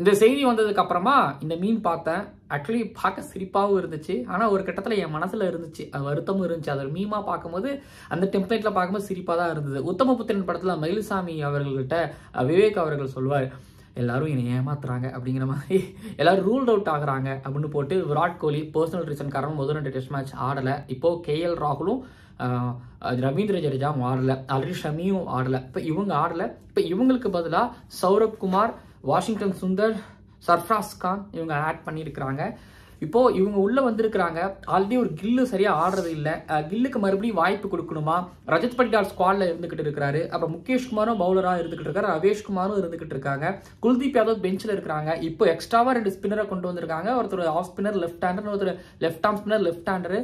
இந்த செய்தி வந்ததுக்கு அப்புறமா இந்த மீன் பார்த்தேன். ஆக்சுவலி பார்க்க சிரிப்பாகவும் இருந்துச்சு. ஆனால் ஒரு கட்டத்தில் என் மனசில் இருந்துச்சு, அது வருத்தமும் இருந்துச்சு. அது ஒரு மீமாக பார்க்கும்போது அந்த டெம்ப்ளேட்டில் பார்க்கும்போது சிரிப்பாக தான் இருந்தது. உத்தமபுத்திரன் படத்தில் மயில்சாமி அவர்கள்கிட்ட விவேக் அவர்கள் சொல்வார், எல்லாரும் என்னை ஏமாத்துறாங்க அப்படிங்கிற மாதிரி, எல்லாரும் ரூல்ட் அவுட் ஆகுறாங்க அப்படின்னு போட்டு விராட் கோலி பர்சனல் ரீசன் காரணம் முதல் 2 டெஸ்ட் மேட்ச் ஆடலை. இப்போது கேஎல் ராகுலும் ரவீந்திர ஜடேஜாவும் ஆடலை, ஆல்ரெடி ஷமியும் ஆடலை. இப்போ இவங்க ஆடலை. இப்போ இவங்களுக்கு பதிலாக சௌரப் குமார், வாஷிங்டன் சுந்தர், சர்ஃப்ராஸ் கான் இவங்க ஆட் பண்ணியிருக்கிறாங்க. இப்போ இவங்க உள்ள வந்திருக்கிறாங்க. ஆல்ரெடி ஒரு கில்லு சரியா ஆடுறது இல்லை. கில்லுக்கு மறுபடியும் வாய்ப்பு கொடுக்கணுமா? ரஜத் படிடார் ஸ்குவாட்ல இருந்துகிட்டு இருக்காரு. அப்புறம் முகேஷ் குமாரும் பவுலரா இருந்துகிட்டு இருக்காரு. ரவேஷ் குமாரும் இருந்துகிட்டு இருக்காங்க. குல்தீப் யாதவ் பெஞ்சில் இருக்கிறாங்க. இப்போ எக்ஸ்ட்ராவா 2 ஸ்பின்னரை கொண்டு வந்திருக்காங்க. ஒருத்தர் ஆஃப் ஸ்பின்னர் லெஃப்ட் ஹேண்டர், ஒருத்தர் left arm spinner left hander.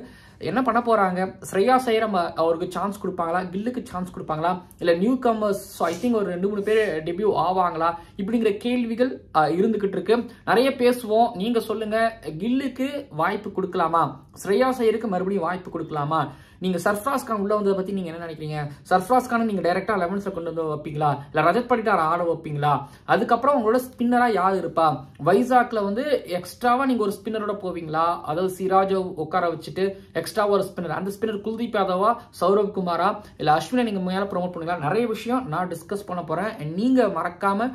என்ன பண்ண போறாங்க? ஸ்ரேயாஸ் ஐயர் அவருக்கு சான்ஸ் கொடுப்பாங்களா? கில்லுக்கு சான்ஸ் கொடுப்பாங்களா? இல்ல நியூ கமர்ஸ் ஐ திங்க் ஒரு 2-3 பேர் டெபியூ ஆவாங்களா? இப்படிங்கிற கேள்விகள் இருந்துகிட்டு இருக்கு. நிறைய பேசுவோம். நீங்க சொல்லுங்க, கில்லுக்கு வாய்ப்பு கொடுக்கலாமா? ஸ்ரேயாஸ் ஐயருக்கு மறுபடியும் வாய்ப்பு கொடுக்கலாமா? நீங்க சர்ஃப்ராஸ் கான் உள்ள வந்ததை பத்தி நீங்க என்ன நினைக்கிறீங்க? சர்ஃப்ராஸ் கான் நீங்க டைரக்டா 11ல கொண்டு வந்து வைப்பீங்களா? இல்ல ரஜத் படிடார் ஆட வைப்பீங்களா? அதுக்கப்புறம் உங்களோட ஸ்பின்னரா யார் இருப்பா? வைசாக்ல வந்து எக்ஸ்ட்ராவா நீங்க ஒரு ஸ்பின்னரோட போவீங்களா? அதாவது சிராஜ் உட்கார வச்சுட்டு எக்ஸ்ட்ரா ஒரு ஸ்பின்னர், அந்த ஸ்பின்னர் குல்தீப் யாதவா, சௌரவ் குமாரா, இல்ல அஸ்வினை நீங்க மேல ப்ரொமோட் பண்ணுவீங்களா? நிறைய விஷயம் நான் டிஸ்கஸ் பண்ண போறேன். நீங்க மறக்காம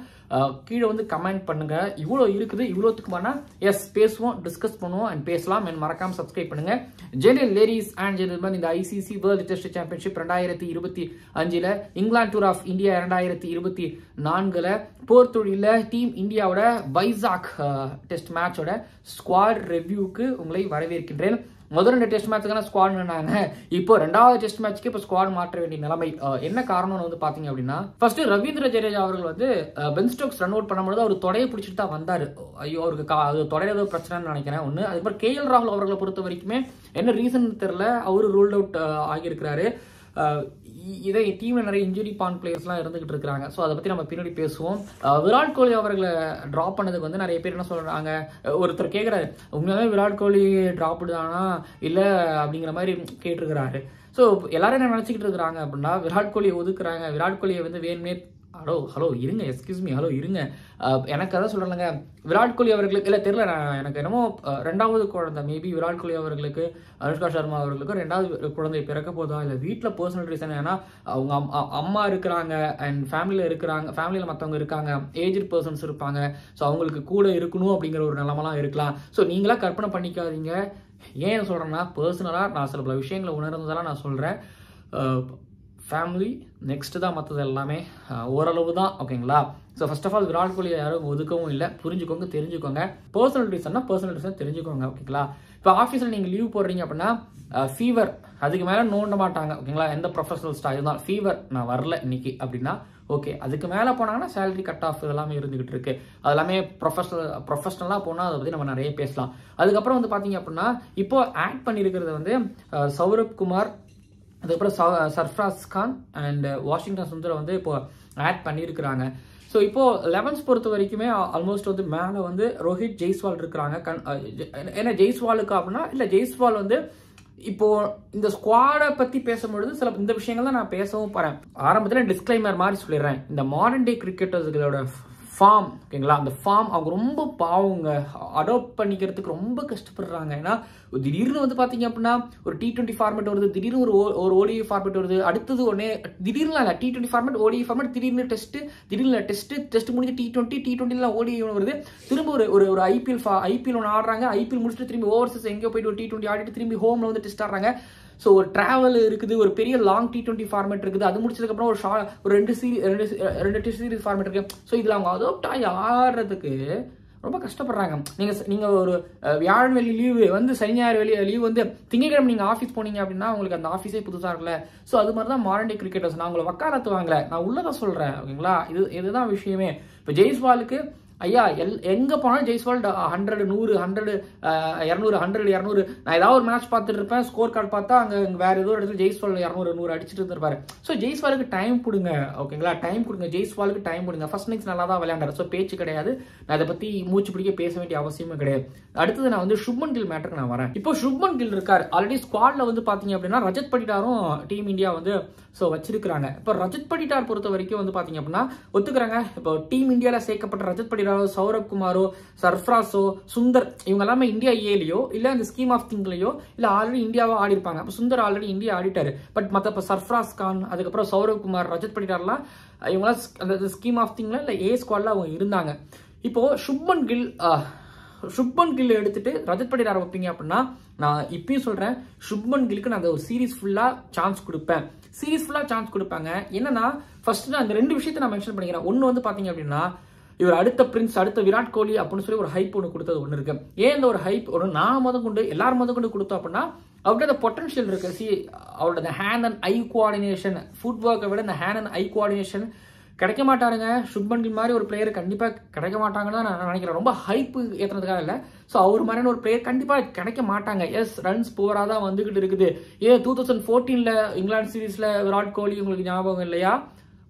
கீழே வந்து கமெண்ட் பண்ணுங்க. இவ்வளோ இருக்குது, இவ்வளோத்துக்கு வேணா எஸ் பேசுவோம், டிஸ்கஸ் பண்ணுவோம் அண்ட் பேசலாம். மறக்காம சப்ஸ்கிரைப் பண்ணுங்க. ஜென்ரல் லேடிஸ் அண்ட் ஜென்டில்மேன், இந்த ஐசிசி வேர்ல்டு டெஸ்ட் சாம்பியன்ஷிப் 2025 இங்கிலாந்து டூர் ஆஃப் இந்தியா 2024 போர்த்துழியில டீம் இந்தியாவோட வைசாக் டெஸ்ட் மேட்சோட ஸ்குவாட் ரிவ்யூக்கு உங்களை வரவேற்கின்றேன். முதல் 2 டெஸ்ட் மேட்சுக்கான ஸ்குவாட் நின்னாங்க. இப்போ 2வது டெஸ்ட் மேட்ச்க்கு இப்போ ஸ்குவாட் மாற்ற வேண்டிய நிலைமை. என்ன காரணம்னு வந்து பாத்தீங்க அப்படின்னா, ஃபர்ஸ்ட் ரவீந்திர ஜடேஜா அவர்கள் வந்து பென் ஸ்டோக்ஸ் ரன் அவுட் பண்ணும்போது அவர் தொடையை பிடிச்சிட்டு தான் வந்தாரு. ஐயோ, அவருக்கு தொடையில ஏதோ பிரச்சனைன்னு நினைக்கிறேன் ஒண்ணு. அதுக்கப்புறம் கேஎல் ராகுல் அவர்களை பொறுத்த வரைக்குமே என்ன ரீசன் தெரியல, அவரு ரூல்ட் அவுட் ஆகியிருக்கிறாரு. இதே டீம்ல நிறைய இன்ஜுரி பான் பிளேயர்ஸ்லாம் இருந்துகிட்டு இருக்காங்க. ஸோ அதை பத்தி நம்ம பின்னாடி பேசுவோம். விராட் கோலி அவர்களை டிராப் பண்ணதுக்கு வந்து நிறைய பேர் என்ன சொல்றாங்க, ஒருத்தர் கேட்கிறாரு, உண்மையாவே விராட் கோலி டிராப் தானா இல்ல அப்படிங்கிற மாதிரி கேட்டிருக்கிறாரு. ஸோ எல்லாரும் என்ன நினைச்சுக்கிட்டு இருக்கிறாங்க அப்படின்னா, விராட் கோலியை ஒதுக்குறாங்க, விராட் கோலியை வந்து வேணுமே. ஹலோ இருங்க, எக்ஸ்கியூஸ் மீ, ஹலோ இருங்க. எனக்கு அதான் சொல்றேங்க, விராட் கோலி அவர்களுக்கு இல்லை தெரியல, எனக்கு என்னமோ 2வது குழந்தை மேபி விராட் கோலி அவர்களுக்கு, அனுஷ்கா சர்மா அவர்களுக்கு 2வது குழந்தை பிறக்க போதா, இல்லை வீட்டில் பர்சனல் ரீசன். ஏன்னா அவங்க அம்மா இருக்கிறாங்க அண்ட் ஃபேமிலியில் இருக்கிறாங்க, ஃபேமிலியில் மற்றவங்க இருக்காங்க, ஏஜ்டு பர்சன்ஸ் இருப்பாங்க. ஸோ அவங்களுக்கு கூட இருக்கணும் அப்படிங்கிற ஒரு நிலமெல்லாம் இருக்கலாம். ஸோ நீங்களா கற்பனை பண்ணிக்காதீங்க. ஏன் சொல்றேன்னா, பர்சனலாக நான் சில பல விஷயங்களை உணர்ந்ததெல்லாம் நான் சொல்றேன். ஃபேமிலி நெக்ஸ்ட் தான், மற்றது எல்லாமே ஓரளவு தான். ஓகேங்களா? So first of all Virat Kohli யாரும் ஒதுக்கவும் இல்லை. புரிஞ்சுக்கோங்க, தெரிஞ்சுக்கோங்க. பர்சனல் ரீசன் தெரிஞ்சுக்கோங்க. ஓகேங்களா? இப்போ ஆஃபீஸில் நீங்கள் லீவ் போடுறீங்க அப்படின்னா ஃபீவர், அதுக்கு மேலே நோண்ட மாட்டாங்க. ஓகேங்களா? எந்த ப்ரொஃபஷனல் ஸ்டாஃப் இருந்தாலும் ஃபீவர், நான் வரல இன்னைக்கு அப்படின்னா ஓகே. அதுக்கு மேலே போனாங்கன்னா சேலரி கட் ஆஃப் இதெல்லாமே இருந்துகிட்டு இருக்கு. அது எல்லாமே ப்ரொஃபஷனலாக போனால் அதை பற்றி நம்ம நிறைய பேசலாம். அதுக்கப்புறம் வந்து பார்த்தீங்க அப்படின்னா, இப்போ ஆட் பண்ணியிருக்கிறது வந்து சௌரப் குமார், அதுக்கப்புறம் சர்ஃப்ராஸ் கான் அண்ட் வாஷிங்டன் சுந்தர் வந்து இப்போ ஆட் பண்ணியிருக்கிறாங்க. ஸோ இப்போ 11th பொறுத்த வரைக்குமே ஆல்மோஸ்ட் வந்து மேலே வந்து ரோஹித் ஜெய்ஸ்வால் இருக்கிறாங்க. ஏன்னா ஜெய்ஸ்வாலுக்கு அப்படின்னா இல்லை, ஜெய்ஸ்வால் வந்து இப்போ இந்த ஸ்குவாடை பத்தி பேசும்பொழுது சில இந்த விஷயங்கள் தான் நான் பேசவும் போறேன். ஆரம்பத்தில் டிஸ்க்ளைமர் மாதிரி சொல்லிடுறேன், இந்த மாடர்ன் டே கிரிக்கெட்டர்ஸுகளோட ஃபார்ம், ஓகேங்களா, அந்த ஃபார்ம் அவங்க ரொம்ப பாவங்க, அடாப்ட் பண்ணிக்கிறதுக்கு ரொம்ப கஷ்டப்படுறாங்க. ஏன்னா திடீர்னு வந்து பார்த்தீங்க அப்படின்னா ஒரு T20 ஃபார்மேட் வருது, திடீர்னு ஒரு ODI ஃபார்மேட் வருது, அடுத்தது உடனே திடீர்னு இல்லை T20 ஃபார்மேட் ODI ஃபார்மேட், திடீர்னு டெஸ்ட் முடிஞ்சு T20 ODI வருது, திரும்ப ஒரு ஐபிஎல் ஒன்று ஆடுறாங்க, ஐபிஎல் முடிச்சுட்டு திரும்பி ஓவர்சீஸ் எங்கேயோ போயிட்டு ஒரு T20 ஆடிட்டு திரும்பி ஹோம்ல வந்து டெஸ்ட் ஆடுறாங்க. ஸோ ஒரு டிராவல் இருக்குது, ஒரு பெரிய லாங் T20 ஃபார்மேட் இருக்குது, அது முடிச்சதுக்கப்புறம் ஒரு 2 டெஸ்ட் சீரிஸ் ஃபார்மேட் இருக்கு. ஸோ இதில் அவங்க அடாப்ட் ஆகி ஆடுறதுக்கு ரொம்ப கஷ்டப்படுறாங்க. நீங்க ஒரு வியாழன் வெள்ளி லீவு வந்து சனி ஞாயிறு லீவ் வந்து திங்கட்கிழமை நீங்க ஆஃபீஸ் போனீங்க அப்படின்னா உங்களுக்கு அந்த ஆஃபீஸே புதுசா இருக்குல்ல. ஸோ அது மாதிரி தான் மாடர்ன் டே கிரிக்கெட்டர்ஸ். நான் உங்களை வக்காலத்து வாங்கல, நான் உள்ளதான் சொல்றேன். ஓகேங்களா? இதுதான் விஷயமே. இப்போ ஜெய்ஸ்வாலுக்கு ஐயா எங்க போனாலும் ஜெய்ஸ்வால் 100 100 100 200 100 200. நான் ஏதாவது ஒரு மேட்ச் பார்த்துட்டு இருப்பேன், ஸ்கோர் கார்டு பார்த்தா அங்க வேற ஏதோ இடத்துல ஜெய்ஸ்வால் 200 100 அடிச்சுட்டு இருந்திருப்பாரு. ஸோ ஜெய்ஸ்வாலுக்கு டைம் கொடுங்க. ஓகேங்களா? டைம் கொடுங்க, ஜெய்ஸ்வாலுக்கு டைம் கொடுங்க. ஃபர்ஸ்ட் இன்னிங்ஸ் நல்லா தான் விளையாண்டாரு. ஸோ பேச்சு கிடையாது, நான் அதை பத்தி மூச்சு பிடிக்க பேச வேண்டிய அவசியமே கிடையாது. அடுத்தது நான் வந்து சுப்மன் கில் மேட்டருக்கு நான் வரேன். இப்போ சுப்மன் கில் இருக்காரு ஆல்ரெடி ஸ்குவாட்ல வந்து பாத்தீங்க அப்படின்னா ரஜத் படிடாரும் டீம் இந்தியா வந்து வச்சிருக்காங்க. இப்போ ரஜத் படிடார் பொறுத்த வரைக்கும் வந்து பாத்தீங்க அப்படின்னா ஒத்துக்கிறாங்க. இப்போ டீம் இந்தியாவில் சேர்க்கப்பட்ட ரஜத் படிடார் படிடாரோ, சௌரப் குமாரோ, சர்ஃப்ராஸோ, சுந்தர் இவங்க எல்லாமே இந்தியா ஏலையோ இல்ல அந்த ஸ்கீம் ஆஃப் திங்லையோ இல்ல ஆல்ரெடி இந்தியாவோ ஆடி இருப்பாங்க. அப்ப சுந்தர் ஆல்ரெடி இந்தியா ஆடிட்டாரு. பட் மத்த சர்ஃப்ராஸ் கான், அதுக்கப்புறம் சௌரப் குமார், ரஜத் படிடார்லாம் இவங்களாம் அந்த ஸ்கீம் ஆஃப் திங்ல இல்ல ஏ ஸ்குவாட்ல அவங்க இருந்தாங்க. இப்போ சுப்மன் கில் எடுத்துட்டு ரஜத் படிடார் வைப்பீங்க அப்படின்னா, நான் இப்பயும் சொல்றேன், சுப்மன் கில்லுக்கு நான் ஒரு சீரீஸ் ஃபுல்லா சான்ஸ் கொடுப்பேன். சீரீஸ் ஃபுல்லா சான்ஸ் கொடுப்பாங்க. என்னன்னா ஃபர்ஸ்ட் நான் இந்த 2 விஷயத்தை நான் மென்ஷன் பண்ணிக்கிறேன். ஒன்னு வந்து பாத்தீங்க அப்படின்னா, இவர் அடுத்த பிரின்ஸ், அடுத்த விராட் கோலி அப்படின்னு சொல்லி ஒரு ஹைப் ஒன்று கொடுத்தது ஒன்று இருக்கு. ஏன் இந்த ஒரு ஹைப் ஒரு நான் கொண்டு எல்லாரும் கொண்டு கொடுத்தோம் அப்படின்னா, அவர்கிட்ட அந்த பொட்டன்ஷியல் இருக்கு. அவரோட hand and I coordination, food ஒர்க்கை விட இந்த ஹேண்ட் அண்ட் ஐ கோஆர்டினேஷன் கிடைக்க மாட்டாருங்க. சுப்மன் கில் மாதிரி ஒரு பிளேயர் கண்டிப்பா கிடைக்க மாட்டாங்கன்னு தான் நான் நினைக்கிறேன். ரொம்ப ஹைப் ஏத்துறதுக்காக இல்ல. சோ அவர் மாதிரியான ஒரு பிளேயர் கண்டிப்பா கிடைக்க மாட்டாங்க. எஸ், ரன்ஸ் போராதான் வந்துகிட்டு இருக்குது. 2014 இங்கிலாந்து சீரீஸ்ல விராட் கோலி உங்களுக்கு ஞாபகம் இல்லையா?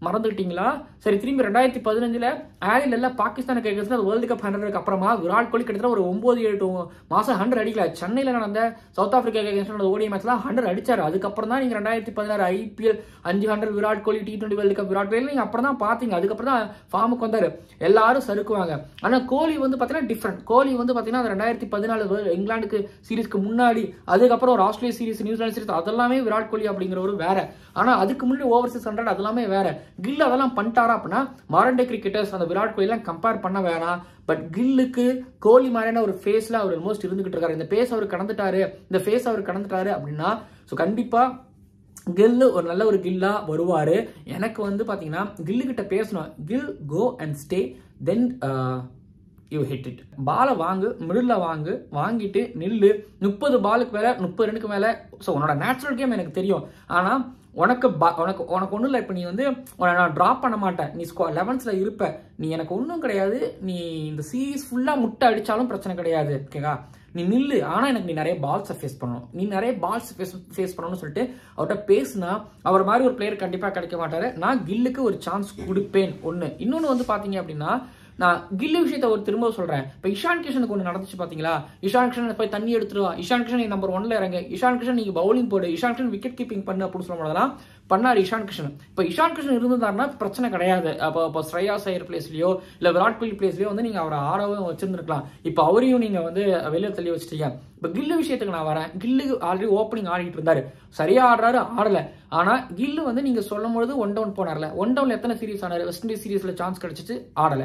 மறந்துட்டீங்களா? சரி, திரும்பி 2015 ஆலில பாகிஸ்தானுக்கு எதிராக வேர்ல்டு கப் 100க்கு அப்புறமா விராட் கோலி கிட்டத்தட்ட ஒரு 9-7 மாசம் 100 அடிக்கல. சென்னையில நடந்த சவுத் ஆப்பிரிக்கா எதிரான ஓடிஐ மேட்ச்ல 100 அடிச்சாரு. அதுக்கப்புறம் தான் நீங்க 2016 IPL 500 Virat Kohli, T20 world cup Virat Kohli நீங்க அப்புறம் தான் பாத்தீங்க. அதுக்கப்புறம் தான் ஃபார்முக்கு வந்தாரு. எல்லாரும் சறுக்குவாங்க. ஆனா கோலி வந்து பாத்தீங்கன்னா டிஃபரெண்ட். கோலி வந்து பாத்தீங்கன்னா 2014 இங்கிலாந்துக்கு சீரீஸ்க்கு முன்னாடி, அதுக்கப்புறம் ஒரு ஆஸ்திரேலியா சீரீஸ், நியூசிலாந்து சீரீஸ், அதெல்லாமே விராட் கோலி அப்படிங்கிற ஒரு வேற. ஆனா அதுக்கு முன்னாடி ஓவர்சீஸ் 100 அதெல்லாமே வேற. கில் அதெல்லாம் பண்ணிட்டாரா அப்படின்னா, மாடர்ன் டே கிரிக்கெட்டர்ஸ் அந்த விராட் கோலி எல்லாம் கம்பேர் பண்ண வேணாம். பட் கில்லுக்கு கோலி மாதிரியான ஒரு ஃபேஸ்ல அவர் ஆல்மோஸ்ட் இருந்துகிட்டு இருக்காரு. இந்த பேஸ் அவர் கடந்துட்டாரு அப்படின்னா, கண்டிப்பா கில் ஒரு நல்ல ஒரு கில்லா வருவாரு. எனக்கு வந்து பாத்தீங்கன்னா கில்லு கிட்ட பேசணும். Gill go and stay, then you hit it. பாலை வாங்கு, மிடில் வாங்கிட்டு நில்லு. 30 பாலுக்கு மேல, 30 ரனுக்கு மேல. ஸோ உன்னோட நேச்சுரல் கேம் எனக்கு தெரியும். ஆனா உனக்கு ஒன்றும் இல்லை. இப்போ நீ வந்து நான் ட்ராப் பண்ண மாட்டேன், நீ 11th இருப்ப, நீ எனக்கு ஒன்றும் கிடையாது. நீ இந்த சீரீஸ் ஃபுல்லாக முட்டை அடித்தாலும் பிரச்சனை கிடையாது, ஓகேவா? நீ நில்லு. ஆனால் எனக்கு நீ நிறைய பால்ஸை ஃபேஸ் பண்ணணும்னு சொல்லிட்டு அவர்கிட்ட பேசுனா, அவர் மாதிரி ஒரு பிளேயர் கண்டிப்பாக கிடைக்க மாட்டாரு. நான் கில்லுக்கு ஒரு சான்ஸ் கொடுப்பேன். இன்னொன்று வந்து பார்த்தீங்க அப்படின்னா, நான் கில்லு விஷயத்தை ஒரு திரும்ப சொல்றேன். இப்ப இஷான் கிஷனுக்கு ஒன்று நடந்துச்சு பாத்தீங்களா? இஷான் கிஷன் போய் தண்ணி எடுத்துருவான். இஷான் கிஷன் நீ நம்பர் 1ல இறங்க, இஷான் கிஷன் நீங்க பவுலிங் போடு, இஷான் கிஷன் விக்கெட் கீப்பிங் பண்ணு அப்படின்னு சொல்ல போதெல்லாம் பண்ணாரு இஷான் கிஷன். இப்ப இஷான் கிஷன் இருந்திருந்தாருன்னா பிரச்சனை கிடையாது. அப்போ ஸ்ரேயாஸ் ஐயர் பிளேஸ்லயோ இல்ல விராட் கோலி பிளேஸ்லயோ வந்து நீங்க அவரை ஆடவும் வச்சிருந்துருக்கலாம். இப்ப அவரையும் நீங்க வந்து வெளியே தள்ளி வச்சிட்டீங்க. இப்ப கில்லு விஷயத்துக்கு நான் வரேன். கில்லு ஆல்ரெடி ஓப்பனிங் ஆடிட்டு இருந்தாரு, சரியா ஆடுறாரு, ஆடல. ஆனா கில்லு வந்து நீங்க சொல்லும் பொழுது 1 down போனார்ல. 1 downல எத்தனை சீரீஸ் ஆனாரு? வெஸ்ட் இண்டீஸ் சீரீஸ்ல சான்ஸ் கிடைச்சிட்டு ஆடல,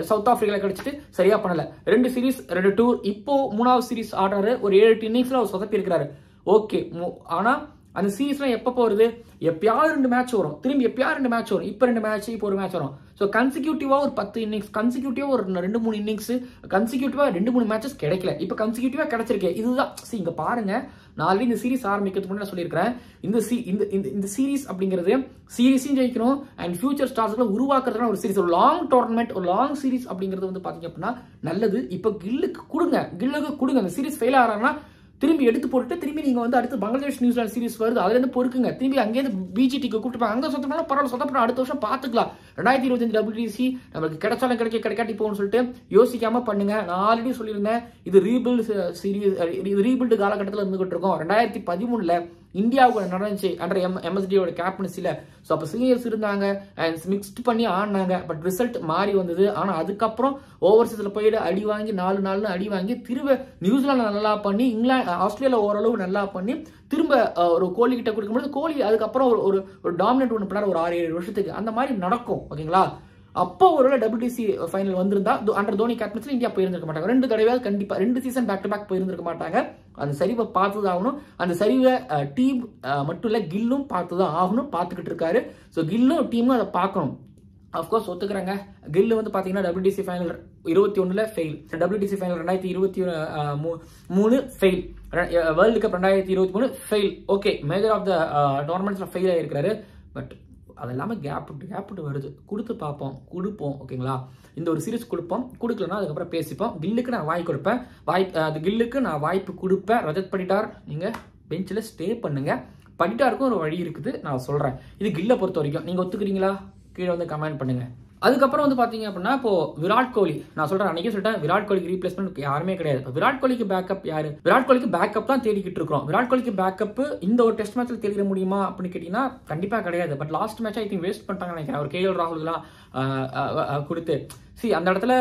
சவுத் ஆப்பிரிக்கால கிடைச்சிட்டு சரியா பண்ணல, 2 சீரீஸ் 2 டூர், இப்போ 3வது சீரீஸ் ஆடுறாரு. ஒரு 7-8 இன்னிங்ஸ்ல அவர் சொதப்பி இருக்கிறாரு. ஓகே, ஆனா அந்த சீரீஸ்லாம் எப்ப போறது? எப்பயாவது 2 மேட்ச் வரும், திரும்பி எப்பயாவது 2 மேட்ச் வரும். இப்ப 2 மேட்ச், இப்போ ஒரு மேட்ச் வரும். ஸோ கன்சிக்யூட்டிவா ஒரு 10 இன்னிங்ஸ், கன்சிக்யூட்டிவா ஒரு 2-3 இன்னிங்ஸ், கன்சிக்யூட்டிவா 2-3 மேட்சஸ் கிடைக்கல. இப்ப கன்சிக்யூட்டிவா கிடைச்சிருக்கு. இதுதான் இங்க பாருங்க. நான் ஆல்ரெடி இந்த சீரீஸ் ஆரம்பிக்கிறதுக்கு முன்னாடி சொல்லியிருக்கிறேன். இந்த சீரீஸ் அப்படிங்கிறது சீரீஸையும் ஜெயிக்கணும் அண்ட் ஃபியூச்சர் ஸ்டார்ஸ்களை உருவாக்குறதுனா ஒரு சீரீஸ், ஒரு லாங் டோர்னமெண்ட், ஒரு லாங் சீரீஸ் அப்படிங்கிறது வந்து பாத்தீங்க அப்படின்னா நல்லது. இப்ப கில்லுக்கு கொடுங்க. அந்த சீரீஸ் ஃபெயில் ஆகிறாங்கன்னா திரும்பி எடுத்து போட்டுட்டு திரும்பி நீங்க வந்து அடுத்து பங்களாதேஷ் நியூசிலாந்து சீரீஸ் வருது, அதுல இருந்து பொறுக்குங்க. திரும்பி அங்கேயிருந்து பிஜிடிக்கு கூப்பிட்டு அங்க சொத்தப்படும் பரவாயில்ல, சொத்தப்படும் அடுத்த வருஷம் பாத்துக்கலாம். 2025 WTC நமக்கு கிடைச்சாலும் கிடைக்காட்டி போகணும்னு சொல்லிட்டு யோசிக்காம பண்ணுங்க. நான் ஆல்ரெடி சொல்லியிருந்தேன், இது ரீபில்டு காலகட்டத்தில் இருந்துகிட்டு இருக்கோம். 2013 இந்தியாவுக்கு நடந்துச்சு அண்டர் MSDயோட கேப்டன்சில. ஸோ அப்போ சீனியர்ஸ் இருந்தாங்க அண்ட் மிக்ஸ்ட் பண்ணி ஆடினாங்க. பட் ரிசல்ட் மாறி வந்தது. ஆனால் அதுக்கப்புறம் ஓவர்சீஸ்ல போயிட்டு அடி வாங்கி 4 நாள்னு அடி வாங்கி திரும்ப நியூசிலாந்து நல்லா பண்ணி, ஆஸ்திரேலியா ஓரளவு நல்லா பண்ணி திரும்ப ஒரு கோலி கிட்ட கொடுக்கும்போது கோலி அதுக்கப்புறம் ஒரு டாமினேட் ஒன்று பண்ணார் ஒரு 6-7 வருஷத்துக்கு. அந்த மாதிரி நடக்கும், ஓகேங்களா? அப்போ ஒருவேளை WTC ஃபைனல் வந்திருந்தா அண்டர் தோனி கேப்டன்சில இந்தியா போயிருந்திருக்க மாட்டாங்க. 2 தடவையாவது கண்டிப்பா 2 சீசன் பேக் டு பேக் போயிருந்திருக்க மாட்டாங்க. அந்த சரிவை பார்த்துதான் ஆகணும். அந்த சரிவை டீம் மட்டும் இல்ல, கில்லும் பார்த்துதான் ஆகணும், பார்த்துக்கிட்டு இருக்காரு. ஸோ கில்லும் டீமும் அதை பார்க்கணும். அப்கோர்ஸ் ஒத்துக்கிறாங்க. கில்லு வந்து பாத்தீங்கன்னா WTC final 21 fail, WTC final 2023 fail, world cup 2023 fail. Okay, major of the டோர்னமெண்ட்ஸ்ல ஃபெயில் ஆயிருக்காரு. பட் அது இல்லாமல் கேப் வருது, கொடுத்து பார்ப்போம், கொடுப்போம், ஓகேங்களா? இந்த ஒரு சீரீஸ் கொடுப்போம், கொடுக்கலன்னா அதுக்கப்புறம் பேசிப்போம். கில்லுக்கு நான் வாய்ப்பு கொடுப்பேன். ரஜத் படிடார் நீங்க பெஞ்சில் ஸ்டே பண்ணுங்க. படிடாருக்கும் ஒரு வழி இருக்குது, நான் சொல்றேன். இது கில்லை பொறுத்த வரைக்கும் நீங்க ஒத்துக்கிறீங்களா? கீழே வந்து கமெண்ட் பண்ணுங்க. அதுக்கப்புறம் வந்து பாத்தீங்க அப்படின்னா இப்போ விராட் கோலி, நான் சொல்றேன் அன்னைக்கே சொல்லிட்டேன், விராட் கோலிக்கு ரீப்ளேஸ்மெண்ட் யாருமே கிடையாது. விராட் கோலிக்கு பேக்கப் யாரு? விராட் கோலிக்கு பேக்கப் தான் தேடிக்கிட்டு இருக்கோம். விராட் கோலிக்கு பேக்கப் இந்த ஒரு டெஸ்ட் மேட்ச்ல தேடிட முடியுமா அப்படின்னு கேட்டீங்கன்னா கண்டிப்பா கிடையாது. But last match I think waste பண்ணிட்டாங்கன்னு நினைக்கிறேன். அவர் கேஎல் ராகுல்லாம் கொடுத்து அந்த இடத்துல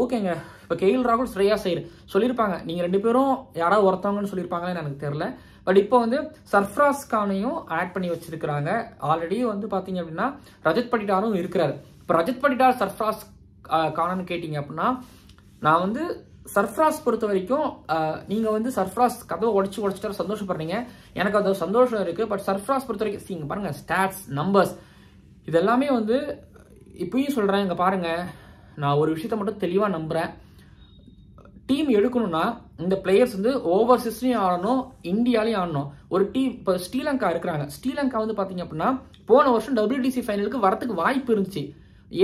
ஓகேங்க. இப்போ கேஎல் ராகுல் ஸ்ரேயா ஐயர் சொல்லியிருப்பாங்க, நீங்க 2 பேரும் யாராவது ஒருத்தவங்கன்னு சொல்லியிருப்பாங்கன்னு எனக்கு தெரியல. பட் இப்போ வந்து சர்ஃப்ராஸ் கானையும் ஆட் பண்ணி வச்சிருக்கிறாங்க. ஆல்ரெடி வந்து பாத்தீங்க அப்படின்னா ரஜத் படிடாரும் இருக்கிறாரு. இப்போ ரஜத் படிடார் சர்ஃப்ராஸ் கானன்னு கேட்டீங்க அப்படின்னா, நான் வந்து சர்ஃப்ராஸ் பொறுத்த வரைக்கும் நீங்க வந்து சர்ஃப்ராஸ் கதவை உடைச்சிட்டு சந்தோஷப்படுறீங்க, எனக்கு அது சந்தோஷம் இருக்கு. பட் சர்ஃப்ராஸ் பொறுத்த வரைக்கும் பாருங்க, ஸ்டாட்ஸ் நம்பர்ஸ் இதெல்லாமே வந்து இப்பயும் சொல்றேன். இங்க பாருங்க, நான் ஒரு விஷயத்த மட்டும் தெளிவா நம்புறேன். டீம் எடுக்கணும்னா இந்த பிளேயர்ஸ் வந்து ஓவர்சீஸ்லயும் ஆடணும், இந்தியாலையும் ஆடணும். ஒரு டீம் இப்போ ஸ்ரீலங்கா இருக்கிறாங்க. ஸ்ரீலங்கா வந்து பாத்தீங்க அப்படின்னா போன வருஷம் WTC ஃபைனலுக்கு வரதுக்கு வாய்ப்பு இருந்துச்சு.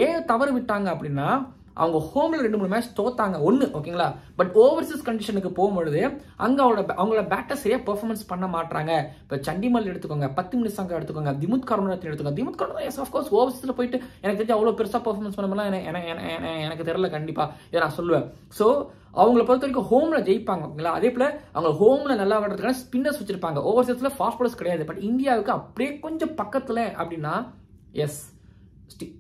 ஏன் தவறு விட்டாங்க அப்படின்னா, அவங்க ஹோம்ல 2-3 மேட்ச் தோத்தாங்க ஒண்ணு, ஓகேங்களா. பட் ஓவர்சீஸ் கண்டிஷனுக்கு போகும்பொழுது அங்க அவங்களோட பேட்டர் சரியா பெர்ஃபார்மன்ஸ் பண்ண மாட்டாங்க. இப்போ சண்டிமல் எடுத்துக்கோங்க, 10 மினிட்ஸ் அங்க எடுத்துக்கோங்க, திமுத் கருணரத்ன எடுத்துக்கோங்க. Dimuth Karunaratne yes of course ஓவர்சீஸ்ல போயிட்டு எனக்கு தெரிஞ்சு அவ்வளவு பெருசா பெர்ஃபார்மன்ஸ் பண்ணலாம் எனக்கு தெரியல. கண்டிப்பா இதை நான் சொல்லுவேன். ஸோ அவங்கள பொறுத்த வரைக்கும் ஹோம்ல ஜெயிப்பாங்க, ஓகேங்களா. அதே போல அவங்க ஹோம்ல நல்லா விடுறதுக்கான ஸ்பின்னர்ஸ் வச்சிருப்பாங்க. ஓவர்சீஸ்ல ஃபாஸ்ட் பாலர்ஸ் கிடையாது. பட் இந்தியாவுக்கு அப்படியே கொஞ்சம் பக்கத்துல அப்படின்னா எஸ்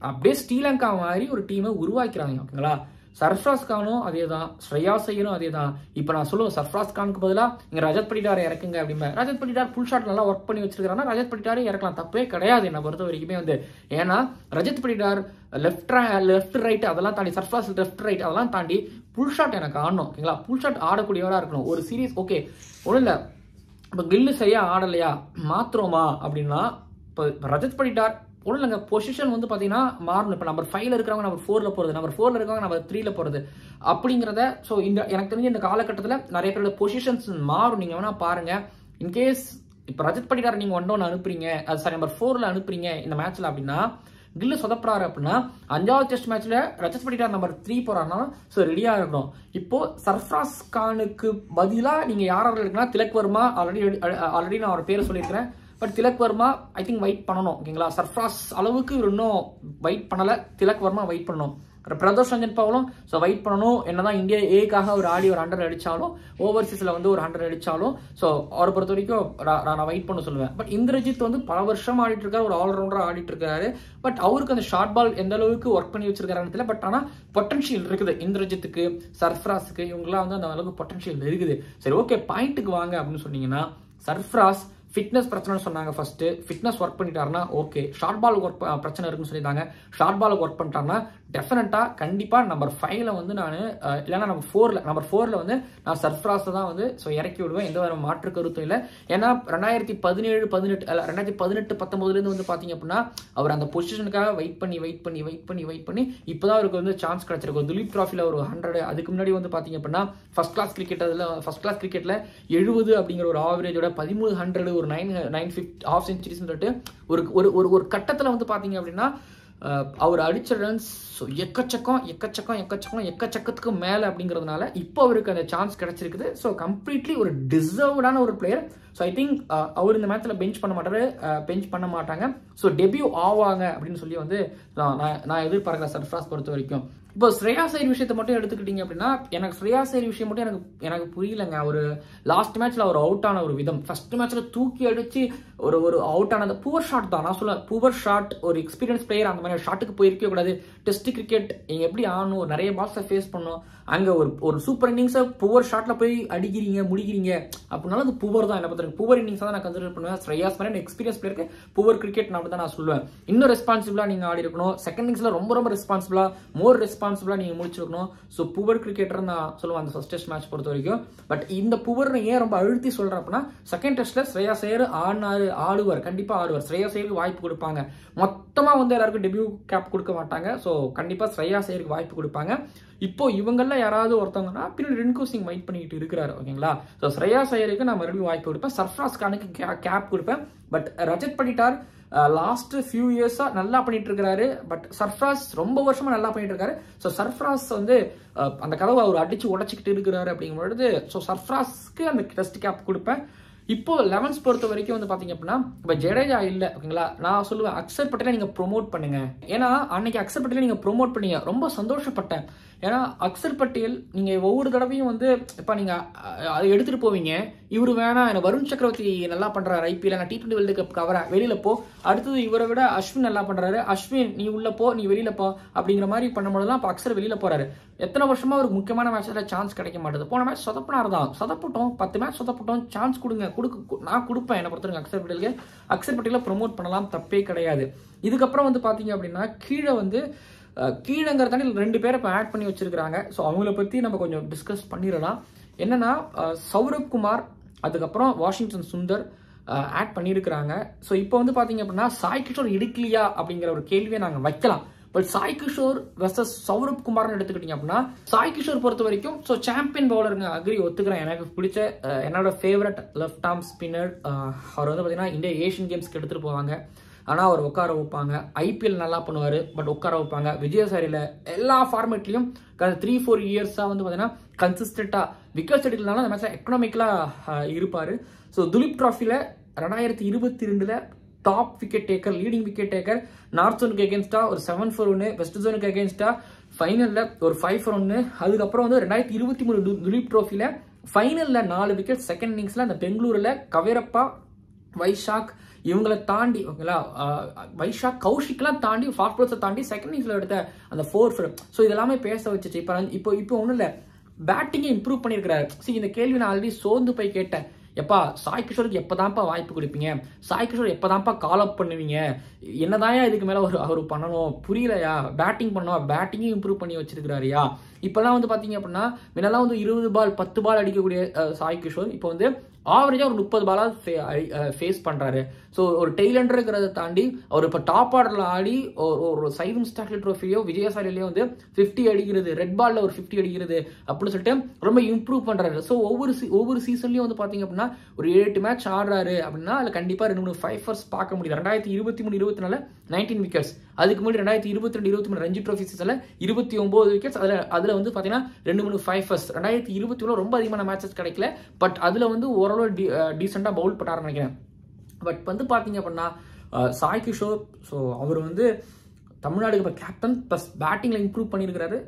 அப்படியே ஸ்ரீலங்கா மாதிரி ஒரு டீமை உருவாக்கிறாங்க, ஓகேங்களா. சர்ஃப்ராஸ் கானும் அதே தான், ஸ்ரேயா ஐயரும் அதே தான். இப்போ நான் சொல்லுவேன், சர்ஃப்ராஸ் கானுக்கு பதிலாக இங்கே ரஜத் படிடாரை இறக்குங்க அப்படிம்பேன். ரஜத் படிடார் புல் ஷாட் நல்லா ஒர்க் பண்ணி வச்சிருக்காருன்னா ரஜத் படிடாரை இறக்கலாம், தப்பே கிடையாது என்னை பொறுத்த வரைக்குமே வந்து. ஏன்னா ரஜத் படிடார் லெஃப்ட் ரைட் அதெல்லாம் தாண்டி, சர்ஃப்ராஸ் லெஃப்ட் ரைட் அதெல்லாம் தாண்டி புல் ஷாட் எனக்கு ஆடணும், ஓகேங்களா. புல் ஷாட் ஆடக்கூடியவராக இருக்கணும். ஒரு சீரீஸ் ஓகே ஒன்றும் இல்லை, இப்போ கில்லு சரியா ஆடலையா மாத்திரமா அப்படின்னா, இப்போ ரஜத் படிடார் ஒன்றும் இல்லைங்க, பொசிஷன் வந்து பார்த்தீங்கன்னா மாறணும். இப்போ நம்பர் 5ல இருக்கிறவங்க நம்பர் 4ல போகிறது, நம்பர் 4ல இருக்கிறவங்க நம்பர் 3ல போகிறது அப்படிங்கிறத. ஸோ இந்த எனக்கு தெரிஞ்ச இந்த காலகட்டத்தில் நிறைய பேரோட பொசிஷன்ஸ் மாறும். நீங்கள் வேணா பாருங்க. இன்கேஸ் இப்போ ரஜத் படிடார் நீங்கள் 1-1 அனுப்புறீங்க, அது சாரி நம்பர் 4ல அனுப்புறீங்க இந்த மேட்ச்ல அப்படின்னா, கில்லு சொதப்படுறாரு அப்படின்னா 5வது டெஸ்ட் மேட்ச்ல ரஜத் படிடார் நம்பர் 3 போறாருன்னா ஸோ ரெடியா இருக்கணும். இப்போ சர்ஃப்ராஸ் கானுக்கு பதிலாக நீங்க யாராவது இருக்குன்னா திலக் வர்மா, ஆல்ரெடி நான் அவர் பேரை சொல்லியிருக்கிறேன். But Tilak Varma I think wait பண்ணணும், ஓகேங்களா. சர்ஃப்ராஸ் அளவுக்கு இன்னும் வெயிட் பண்ணல, திலக் வர்மா வெயிட் பண்ணணும். பிரதோஷ் ரஞ்சன் பவலும் ஸோ வெயிட் பண்ணணும். என்னதான் இந்தியா ஏக்காக ஒரு ஆடி ஒரு 100 அடிச்சாலும், ஓவர்சீஸ்ல வந்து ஒரு 100 அடிச்சாலும், ஸோ அவரை பொறுத்த வரைக்கும் நான் வெயிட் பண்ண சொல்லுவேன். பட் இந்திரஜித் வந்து பல வருஷம் ஆடிட்டு இருக்காரு, ஒரு ஆல்ரவுண்டரா ஆடிட்டு இருக்காரு. பட் அவருக்கு அந்த ஷார்ட் பால் எந்த அளவுக்கு ஒர்க் பண்ணி வச்சிருக்காருன்னு தெரியல. பட் ஆனால் பொட்டன்ஷியல் இருக்குது இந்திரஜித்துக்கு, சர்ஃப்ராஸுக்கு, இவங்கெல்லாம் வந்து அந்த அளவுக்கு பொட்டன்ஷியல் இருக்குது. சரி ஓகே, பாயிண்ட்டுக்கு வாங்க அப்படின்னு சொன்னீங்கன்னா, சர்ஃப்ராஸ் ஃபிட்னஸ் பிரச்சனை சொன்னாங்க. ஃபர்ஸ்ட் ஃபிட்னஸ் ஒர்க் பண்ணிட்டாருன்னா ஓகே. ஷார்ட் பால் ஒர்க் பிரச்சனை இருக்குன்னு சொல்லியிருந்தாங்க. ஷார்ட் பாலுக்கு ஒர்க் பண்ணிட்டாருன்னா டெஃபினட்டா கண்டிப்பா நம்பர் 5ல வந்து நான் இல்லைன்னா நம்பர் 4ல வந்து நான் சர்ஃப்ராஸ் தான் வந்து ஸோ இறக்கி விடுவேன். எந்த ஒரு மாற்று கருத்தும் இல்லை. ஏன்னா 2017-18 வந்து பாத்தீங்க அப்படின்னா அவர் அந்த பொசிஷனுக்காக வெயிட் பண்ணி இப்பதான் அவருக்கு வந்து சான்ஸ் கிடைச்சிருக்கு. துலீப் டிராஃபில ஒரு 100, அதுக்கு முன்னாடி வந்து பாத்தீங்க அப்படின்னா ஃபர்ஸ்ட் கிளாஸ் கிரிக்கெட்ல 70 அப்படிங்கிற ஒரு ஆவரேஜோட 1300 ஒரு 950 ஹாஃப் செஞ்சுரிஸ் சொல்லிட்டு ஒரு கட்டத்துல வந்து பாத்தீங்க அப்படின்னா அவர் அடிச்ச ரன்ஸ் எக்கச்சக்கத்துக்கு மேல அப்படிங்கிறதுனால இப்போ அவருக்கு அந்த சான்ஸ் கிடைச்சிருக்குது. ஸோ கம்ப்ளீட்லி ஒரு டிசர்வ்டான ஒரு பிளேயர். ஸோ ஐ திங்க் அவர் இந்த மேட்ச்ல பெஞ்ச் பண்ண மாட்டாங்க. ஸோ டெபியூ ஆவாங்க அப்படின்னு சொல்லி வந்து நான் எதிர்பார்க்கிறேன் சர்ஃப்ராஸ் பொறுத்த வரைக்கும். இப்போ ஸ்ரேயா ஐயர் விஷயத்தை மட்டும் எடுத்துக்கிட்டீங்க அப்படின்னா, எனக்கு ஸ்ரேயா ஐயர் விஷயம் மட்டும் எனக்கு புரியலங்க. ஒரு லாஸ்ட் மேட்ச்ல அவர் அவுட் ஆன ஒரு விதம், ஃபர்ஸ்ட் மேட்ச்ல தூக்கி அடிச்சு ஒரு அவுட் ஆனது புவர் ஷாட் தான். நான் சொல்ல புவர் ஷாட். ஒரு எக்ஸ்பீரியன்ஸ் பிளேயர் அந்த மாதிரி ஷாட்டுக்கு போயிருக்கவே கூடாது. டெஸ்ட் கிரிக்கெட் நீங்க எப்படி ஆடணும், நிறைய பால்ஸை ஃபேஸ் பண்ணும். அங்க ஒரு சூப்பர் இன்னிங்ஸை புவர் ஷாட்ல போய் அடிக்கிறீங்க முடிக்கிறீங்க அப்படின்னாலும் அது புவர் தான். என்ன பார்த்துருக்கு புவர் இன்னிங்ஸ் தான் நான் கன்சிடர் பண்ணுவேன். ஸ்ரேயாஸ் மாதிரி எக்ஸ்பீரியன்ஸ் பிளேயருக்கு புவர் கிரிக்கெட் தான் நான் சொல்லுவேன். இன்னும் ரெஸ்பான்சிபிளா நீங்க ஆடி இருக்கணும். செகண்ட் இன்னிங்ஸ்ல ரொம்ப ரெஸ்பான்சிபிளா, மோர் ரெஸ்பான்சிபிளா நீங்க முடிச்சிருக்கணும். ஸோ புவர் கிரிக்கெட்டர் நான் சொல்லுவேன் அந்த ஃபர்ஸ்ட் டெஸ்ட் மேட்ச் பொறுத்த வரைக்கும். பட் இந்த புவர் ஏன் ரொம்ப அழுத்தி சொல்றேன் அப்படின்னா, செகண்ட் டெஸ்ட்ல ஸ்ரேயா ஐயர் ஆடுவார், கண்டிப்பா ஆடுவார். ஸ்ரேயா ஐயருக்கு வாய்ப்பு கொடுப்பாங்க. மொத்தமா வந்து எல்லாருக்கும் டெபியூ கேப் கொடுக்க மாட்டாங்க. ஸோ கண்டிப்பா ஸ்ரேயா ஐயருக்கு வாய்ப்பு கொடுப்பாங்க. இப்போ இவங்கள யாராவது ஒருத்தவங்கன்னா பின்னாடி ரின்கு சிங் வெயிட் பண்ணிட்டு இருக்கிறாரு, ஓகேங்களா. ஸோ ஸ்ரேயா ஐயருக்கு நான் மறுபடியும் வாய்ப்பு கொடுப்பேன். சர்ஃப்ராஸ் கானுக்கு கேப் கொடுப்பேன். But Rajat Patidar last few இயர்ஸா நல்லா பண்ணிட்டு இருக்காரு. பட் சர்ஃப்ராஸ் ரொம்ப வருஷமா நல்லா பண்ணிட்டு இருக்காரு. ஸோ சர்ஃப்ராஸ் வந்து அந்த கதவை அவர் அடிச்சு உடைச்சிக்கிட்டு இருக்கிறாரு அப்படிங்கும்பொழுது ஸோ சர்ஃப்ராஸ்க்கு அந்த டெஸ்ட் கேப் கொடுப்பேன். இப்போ 11th பொறுத்த வரைக்கும் வந்து பாத்தீங்க அப்படின்னா இப்போ ஜடேஜா இல்ல ஓகேங்களா, நான் சொல்லுவேன் அக்ஷர் பட்டேலை நீங்க ப்ரோமோட் பண்ணுங்க. ஏன்னா அன்னைக்கு அக்ஷர் பட்டேலை நீங்க ப்ரோமோட் பண்ணீங்க, ரொம்ப சந்தோஷப்பட்டேன். ஏன்னா அக்ஷர் பட்டேல் நீங்க ஒவ்வொரு தடவையும் வந்து இப்ப நீங்க அதை எடுத்துட்டு போவீங்க, இவரு வேணாம் எனக்கு வருண் சக்கரவர்த்தி நல்லா பண்றாரு ஐபிஎல், நான் T20 வேர்ல்டு கப் கவர வெளியில போ, அடுத்தது இவரை விட அஸ்வின் நல்லா பண்றாரு, அஸ்வின் நீ உள்ள போ நீ வெளியில போ அப்படிங்கிற மாதிரி பண்ணும்போதுதான் இப்ப அக்ஷர் வெளியில போறாரு. எத்தனை வருஷமா ஒரு முக்கியமான மேட்ச்ல சான்ஸ் கிடைக்க மாட்டேது. போன மேட்ச் சொதப்பினார்தான், சொதப்பட்டோம் 10 மேட்ச் சொதப்பட்டோம், சான்ஸ் கொடுங்க நான் கொடுப்பேன். என்ன பொறுத்தவரைக்கும் அக்ஷர் பட்டேலுக்கு அக்ஷர் பட்டேலை ப்ரொமோட் பண்ணலாம், தப்பே கிடையாது. இதுக்கப்புறம் வந்து பாத்தீங்க அப்படின்னா கீழே வந்து கீழங்கிற தாண்டி 2 பேரை இப்போ ஆட் பண்ணி வச்சிருக்காங்க. ஸோ அவங்கள பத்தி நம்ம கொஞ்சம் டிஸ்கஸ் பண்ணிடலாம். என்னன்னா சௌரப் குமார் அதுக்கப்புறம் வாஷிங்டன் சுந்தர் ஆட் பண்ணியிருக்கிறாங்க. ஸோ இப்போ வந்து பாத்தீங்க அப்படின்னா சாய் கிஷோர் எடுக்கலையா அப்படிங்கிற ஒரு கேள்வியை நாங்கள் வைக்கலாம். பட் சாய் கிஷோர் வெர்சஸ் சௌரப் குமார்னு எடுத்துக்கிட்டீங்க அப்படின்னா சாய் கிஷோர் பொறுத்த வரைக்கும் ஸோ சாம்பியன் பவுலருங்க, அக்ரி ஒத்துக்கிறேன். எனக்கு பிடிச்ச என்னோட ஃபேவரட் லெஃப்ட் ஆர்ம் ஸ்பின்னர். அவர் வந்து பார்த்தீங்கன்னா இந்தியா ஏஷியன் கேம்ஸ்க்கு எடுத்துகிட்டு போவாங்க, ஆனால் அவர் உட்கார வைப்பாங்க. ஐபிஎல் நல்லா பண்ணுவார், பட் உட்கார வைப்பாங்க. விஜயசாரியில் எல்லா ஃபார்மேட்லையும் 3-4 இயர்ஸாக வந்து பார்த்தீங்கன்னா கன்சிஸ்டண்ட்டாக விக்கெட்ஸ் எடுக்கலனாலும் அந்த மேட்ச்சில் எக்கனாமிக்கலாக இருப்பார். ஸோ துலீப் ட்ராஃபியில் 2022 top wicket taker, leading wicket taker. North ஜோனுக்கு அகேன்ஸ்டா ஒரு 7 for 1, வெஸ்ட் ஜோனுக்கு அகேன்ஸ்டா ஃபைனலில் ஒரு 5 for 1. அதுக்கப்புறம் வந்து 2023 துலீப் ட்ராஃபியில் ஃபைனலில் 4 விக்கெட் செகண்ட் இன்னிங்ஸில் அந்த பெங்களூரில் கவேரப்பா, வைஷாக் இவங்களை தாண்டி ஓகேங்களா, வைஷாக் கௌஷிக்லாம் தாண்டி ஃபாஸ்ட் பவுலர்ஸை தாண்டி செகண்ட் இன்னிங்ஸில் எடுத்த அந்த 4 for. ஸோ இதெல்லாமே பேச வச்சுச்சு. இப்போ ஒன்றும் இல்லை, பேட்டிங்கை இம்ப்ரூவ் பண்ணியிருக்கிறாரு. சரி, இந்த கேள்வி நான் ஆல்ரெடி சோர்ந்து போய் கேட்டேன். எப்பா சாய் கிஷோருக்கு எப்பதான்ப்பா வாய்ப்பு கொடுப்பீங்க, சாய் கிஷோர் எப்பதான்ப்பா கால் அப் பண்ணுவீங்க, என்னதான் இதுக்கு மேல அவர் பண்ணணும் புரியலையா, பேட்டிங் பண்ணணும், பேட்டிங்கும் இம்ப்ரூவ் பண்ணி வச்சிருக்கிறாரியா. இப்பெல்லாம் வந்து பாத்தீங்க அப்படின்னா முன்னெல்லாம் வந்து 20 பால் 10 பால் அடிக்கக்கூடிய சாய் கிஷோர் இப்போ வந்து ஆவரேஜா ஒரு 30 பாலாவது ஃபேஸ் பண்றாரு. ஸோ ஒரு டெய்லண்டர்ங்கிறத தாண்டி அவர் இப்போ டாப் ஆர்டர்ல ஆடி ஒரு சைவம் ஸ்டாக்லி ட்ரோஃபியோ விஜயசாலிலேயோ வந்து 50 அடிக்கிறது, ரெட் பால்ல ஒரு 50 அடிக்கிறது அப்படின்னு சொல்லிட்டு ரொம்ப இம்ப்ரூவ் பண்றாரு. ஸோ ஒவ்வொரு சீசன்லயும் வந்து பாத்தீங்க அப்படின்னா ஒரு 8 மேட்ச் ஆடுறாரு அப்படின்னா அதுல கண்டிப்பா 2-3 5 பார்க்க முடியுது. 2023-24 19 விக்கெட்ஸ், அதுக்கு முன்னாடி 2022-23 ரஞ்சி ட்ரோஃபி சீசன்ல 29 விக்கெட்ஸ். அதுல வந்து பாத்தீங்கன்னா 2-3 5 2021 ரொம்ப அதிகமான மேட்சஸ் கிடைக்கல, பட் அதுல வந்து ஓரளவு டீசெண்டா பவுல் பண்ண நினைக்கிறேன். பட் வந்து பாத்தீங்க அப்படின்னா சாய் கிஷோர் ஸோ அவர் வந்து தமிழ்நாடுக்கு இப்போ கேப்டன் ப்ளஸ் பேட்டிங்ல இம்ப்ரூவ் பண்ணியிருக்கிறாரு.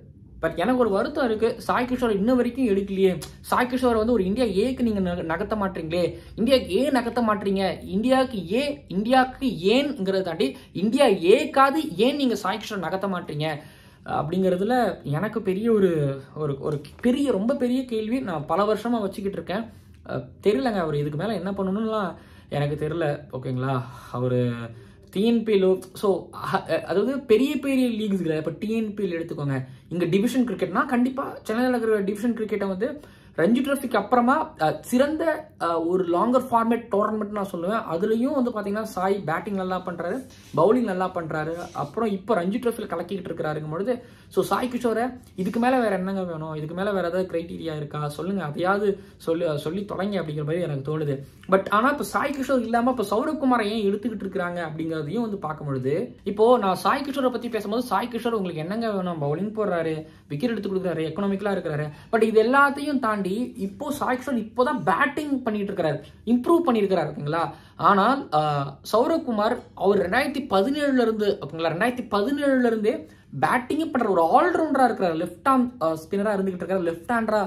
பட் எனக்கு ஒரு வருத்தம் இருக்கு, சாய் கிஷோர் இன்ன வரைக்கும் எடுக்கலையே. சாய் கிஷோர் வந்து ஒரு இந்தியா ஏக்கு நீங்க நகர்த்த மாட்டீங்களே, இந்தியாவுக்கு ஏன் நகர்த்த மாட்டீங்க, இந்தியாவுக்கு ஏன்ங்கிறத தாண்டி இந்தியா ஏக்காது ஏன் நீங்க சாய் கிஷோர் நகர்த்த மாட்டீங்க அப்படிங்கிறதுல எனக்கு பெரிய ஒரு பெரிய ரொம்ப பெரிய கேள்வி நான் பல வருஷமா வச்சுக்கிட்டு இருக்கேன். தெரியலங்க அவர் இதுக்கு மேல என்ன பண்ணணும்லாம் எனக்கு தெரியல. ஓகேங்களா, அவரு டிஎன்பிஎல் ஸோ அதாவது பெரிய பெரிய லீக்ஸ் இல்லை. இப்போ டிஎன்பிஎல் எடுத்துக்கோங்க, இங்கே டிவிஷன் கிரிக்கெட்னா கண்டிப்பாக சென்னையில் இருக்கிற டிவிஷன் கிரிக்கெட்டை வந்து ரஞ்சி ட்ராஃபிக்கு அப்புறமா சிறந்த ஒரு லாங்கர் ஃபார்மேட் டோர்னமெண்ட் நான் சொல்லுவேன். அதுலேயும் வந்து பார்த்தீங்கன்னா சாய் பேட்டிங் நல்லா பண்ணுறாரு, பவுலிங் நல்லா பண்ணுறாரு, அப்புறம் இப்போ ரஞ்சி ட்ராஃபியில் கலக்கிக்கிட்டு இருக்கிறாருங்கும் பொழுது ஸோ சாய் கிஷோரை இதுக்கு மேலே வேறு என்னங்க வேணும், இதுக்கு மேலே வேறு ஏதாவது க்ரைட்டீரியா இருக்கா சொல்லுங்கள், அதையாவது சொல்லி தொடங்க அப்படிங்கிற மாதிரி எனக்கு தோணுது. பட் ஆனால் இப்போ சாய் கிஷோர் இல்லாமல் இப்போ சௌரவ் குமாரை ஏன் எடுத்துக்கிட்டு இருக்கிறாங்க அப்படிங்கிறதையும் வந்து பார்க்கும்பொழுது இப்போ நான் சாய் கிஷோரை பற்றி பேசும்போது சாய் கிஷோர் உங்களுக்கு என்னங்க வேணும், பவுலிங் போடுறாரு, விக்கெட் எடுத்து கொடுக்குறாரு, எக்கனாமிக்கலாக இருக்கிறாரு. பட் இது எல்லாத்தையும் தாண்டி இப்போ சாய் கிஷோர் இப்போதான் பேட்டிங் பண்ணிட்டு இருக்காரு, இம்ப்ரூவ் பண்ணிருக்காரு ஓகேங்களா. ஆனால் சௌரவ் குமார் அவர் 2017 இருந்து ஓகேங்களா 2017 இருந்தே பேட்டிங் பண்ற ஒரு ஆல்ரவுண்டரா இருக்கிறார், லெஃப்ட் ஆர்ம் ஸ்பின்னரா இருந்துகிட்டு இருக்காரு, லெஃப்ட் ஹேண்டரா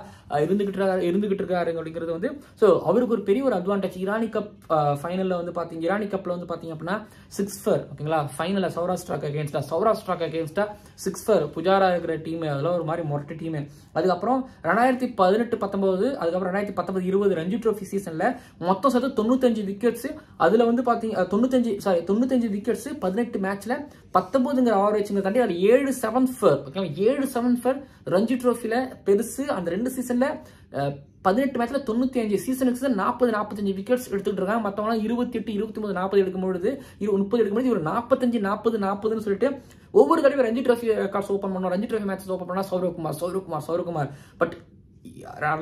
இருந்துகிட்டு இருக்காரு அப்படிங்கிறது வந்து ஸோ அவருக்கு ஒரு பெரிய ஒரு அட்வான்டேஜ். இரானி கப் ஃபைனல்ல வந்து பாத்தீங்க, இரானி கப்ல வந்து பாத்தீங்க அப்படின்னா 6 for ஓகேங்களா, ஃபைனல்ல சௌராஷ்டிராக்கு அகேன்ஸ்டா 6 for புஜாரா இருக்கிற டீம், அதெல்லாம் ஒரு மாதிரி மொரட்டு டீம். அதுக்கப்புறம் 2018-19 அதுக்கப்புறம் 2019-20 ரஞ்சி ட்ரோஃபி சீசன்ல மொத்தம் சேர்த்து 95 விக்கெட்ஸ். அதுல வந்து பாத்தீங்க 95 விக்கெட்ஸ் 18 மேட்ச்ல 19ங்கிற ஆவரேஜ்ங்க தாண்டி அது 7 7 for ஓகேங்களா, 7 7 for ரஞ்சி ட்ரோஃபில பெருசு. அந்த 2 சீசன்ல 18 மேட்ச்ல 95, சீசனுக்கு 40-45 விக்கெட்ஸ் எடுத்துட்டு இருக்காங்க. மற்றவங்க 28, 29, 40 எடுக்கும்பொழுது 30 எடுக்கும்போது ஒரு 45, 40, 40ன்னு சொல்லிட்டு ஒவ்வொரு தடவை ரஞ்சி ட்ரோஃபி ரெக்கார்ட்ஸ் ஓப்பன் பண்ணோம், ரஞ்சி ட்ரோஃபி மேட்சஸ் ஓப்பன் பண்ணா சௌரவ் குமார். பட்